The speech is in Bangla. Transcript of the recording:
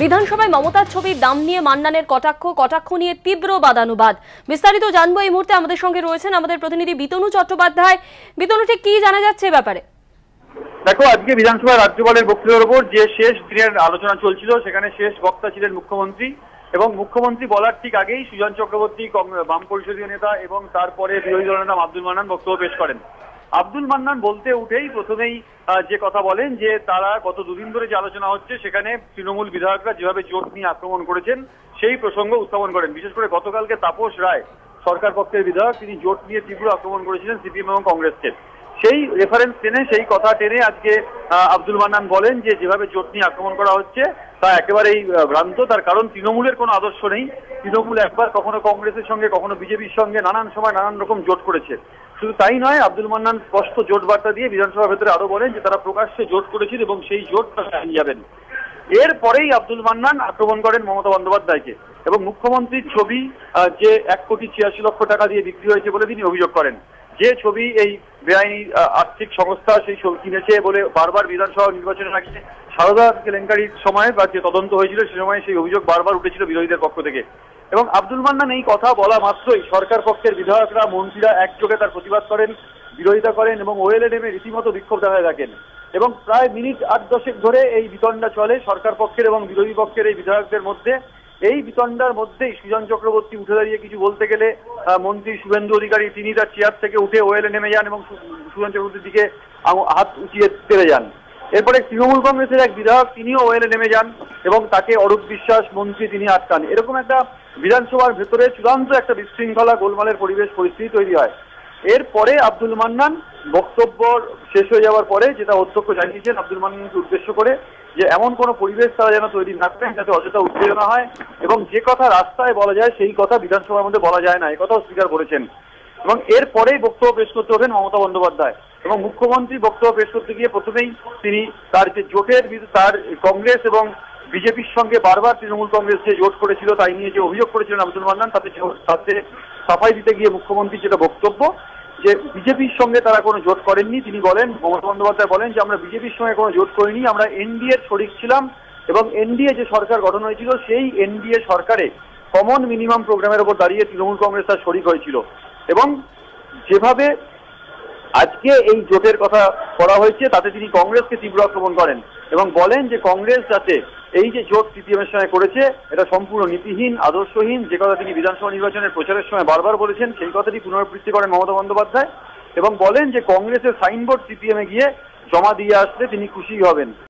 বিধানসভায় মমতার ছবির দাম নিয়ে মান্নানের কটাক্ষ নিয়ে তীব্র বাদানুবাদ। বিস্তারিত জানবো এই মুহূর্তে আমাদের সঙ্গে রয়েছেন আমাদের প্রতিনিধি বিতনু চট্টোপাধ্যায়। বিতনু, ঠিক কি জানা যাচ্ছে ব্যাপারে? দেখো, আজকে বিধানসভায় রাজ্যপালের বক্তব্যের উপর যে শেষ দিনের আলোচনা চলছিল, সেখানে শেষ বক্তা ছিলেন মুখ্যমন্ত্রী। এবং মুখ্যমন্ত্রী বলার ঠিক আগেই সুজন চক্রবর্তী বাম পরিষদীয় নেতা এবং তারপরে বিরোধী দলের নেতা আব্দুল মান্নান বক্তব্য পেশ করেন। আব্দুল মান্নান বলতে উঠেই প্রথমেই যে কথা বলেন যে তারা গত দুদিন ধরে যে আলোচনা হচ্ছে সেখানে তৃণমূল বিধায়করা যেভাবে জোট নিয়ে আক্রমণ করেছেন সেই প্রসঙ্গ উত্থাপন করেন। বিশেষ করে গতকালকে তাপস রায়, সরকার পক্ষের বিধায়ক, তিনি জোট নিয়ে তীব্র আক্রমণ করেছিলেন সিপিএম এবং কংগ্রেসকে। সেই রেফারেন্স টেনে, সেই কথা টেনে আজকে আব্দুল মান্নান বলেন যে যেভাবে জোট নিয়ে আক্রমণ করা হচ্ছে তা একেবারেই ভ্রান্ত। তার কারণ তৃণমূলের কোনো আদর্শ নেই। তৃণমূল একবার কখনো কংগ্রেসের সঙ্গে, কখনো বিজেপির সঙ্গে নানান সময় নানান রকম জোট করেছে। শুধু তাই নয়, আব্দুল মান্নান স্পষ্ট জোট বার্তা দিয়ে বিধানসভার ভেতরে আরো বলেন যে তারা প্রকাশ্যে জোট করেছিল এবং সেই জোট তারা চালিয়ে যাবেন। এরপরেই আব্দুল মান্নান আক্রমণ করেন মমতা বন্দ্যোপাধ্যায়কে এবং মুখ্যমন্ত্রীর ছবি যে 1,86,00,000 টাকা দিয়ে বিক্রি হয়েছে বলে তিনি অভিযোগ করেন। যে ছবি এই বেআইনি আর্থিক সংস্থা সেই ছবি কিনেছে বলে বারবার বিধানসভা নির্বাচনের আগে সারদা কেলেঙ্কারির সময় বা যে তদন্ত হয়েছিল সে সময় সেই অভিযোগ বারবার উঠেছিল বিরোধীদের পক্ষ থেকে। এবং আব্দুল মান্নান এই কথা বলা মাত্রই সরকার পক্ষের বিধায়করা, মন্ত্রীরা একযোগে তার প্রতিবাদ করেন, বিরোধিতা করেন এবং ওএলএনএমে রীতিমতো বিক্ষোভ দেখাতে থাকেন। এবং প্রায় মিনিট 8-10 ধরে এই বিতণ্ডা চলে সরকার পক্ষের এবং বিরোধী পক্ষের এই বিধায়কদের মধ্যে। এই বিতণ্ডার মধ্যেই সুজন চক্রবর্তী উঠে দাঁড়িয়ে কিছু বলতে গেলে মন্ত্রী শুভেন্দু অধিকারী তিনি তার চেয়ার থেকে উঠে ওএলএনএমে যান এবং সুজন চক্রবর্তীর দিকে হাত উঁচিয়ে তেড়ে যান। এরপরে তৃণমূল কংগ্রেসের এক বিধায়ক তিনিও ওএলএনএমে যান এবং তাকে অরূপ বিশ্বাস মন্ত্রী তিনি আটকান। এরকম একটা বিধানসভার ভেতরে চূড়ান্ত একটা বিশৃঙ্খলা, গোলমালের পরিস্থিতি তৈরি হয়। এরপরে আব্দুল মান্নান বক্তব্য শেষ হয়ে যাওয়ার পরে যেটা অধ্যক্ষ জানিয়েছেন আব্দুল মান্নানকে উদ্দেশ্য করে, যে এমন কোনো পরিবেশ তারা যেন তৈরি না করেন যাতে অযথা উত্তেজনা হয় এবং যে কথা রাস্তায় বলা যায় সেই কথা বিধানসভার মধ্যে বলা যায় না, একথাও স্বীকার করেছেন। এবং এরপরেই বক্তব্য পেশ করতে ওঠেন মমতা বন্দ্যোপাধ্যায় এবং মুখ্যমন্ত্রী বক্তব্য পেশ করতে গিয়ে প্রথমেই তিনি তার যে জোটের তার কংগ্রেস এবং বিজেপির সঙ্গে বারবার তৃণমূল কংগ্রেস যে জোট করেছিল তাই নিয়ে যে অভিযোগ করেছিলেন আব্দুল মান্নান তাতে সাফাই দিতে গিয়ে মুখ্যমন্ত্রী যেটা বক্তব্য যে বিজেপির সঙ্গে তারা কোনো জোট করেননি। তিনি বলেন, মমতা বন্দ্যোপাধ্যায় বলেন যে আমরা বিজেপির সঙ্গে কোনো জোট করিনি, আমরা এনডিএর শরিক ছিলাম এবং এনডিএ যে সরকার গঠন হয়েছিল সেই এনডিএ সরকারে কমন মিনিমাম প্রোগ্রামের উপর দাঁড়িয়ে তৃণমূল কংগ্রেস তার শরিক হয়েছিল। এবং যেভাবে আজকে এই জোটের কথা করা হয়েছে তাতে তিনি কংগ্রেসকে তীব্র আক্রমণ করেন এবং বলেন যে কংগ্রেস যাতে এই যে জোট সিপিএমের সঙ্গে করেছে এটা সম্পূর্ণ নীতিহীন, আদর্শহীন। যে কথা তিনি বিধানসভা নির্বাচনের প্রচারের সময় বারবার বলেছেন সেই কথাটি পুনরাবৃত্তি করেন মমতা বন্দ্যোপাধ্যায় এবং বলেন যে কংগ্রেসের সাইনবোর্ড সিপিএমে গিয়ে জমা দিয়ে আসলে তিনি খুশি হবেন।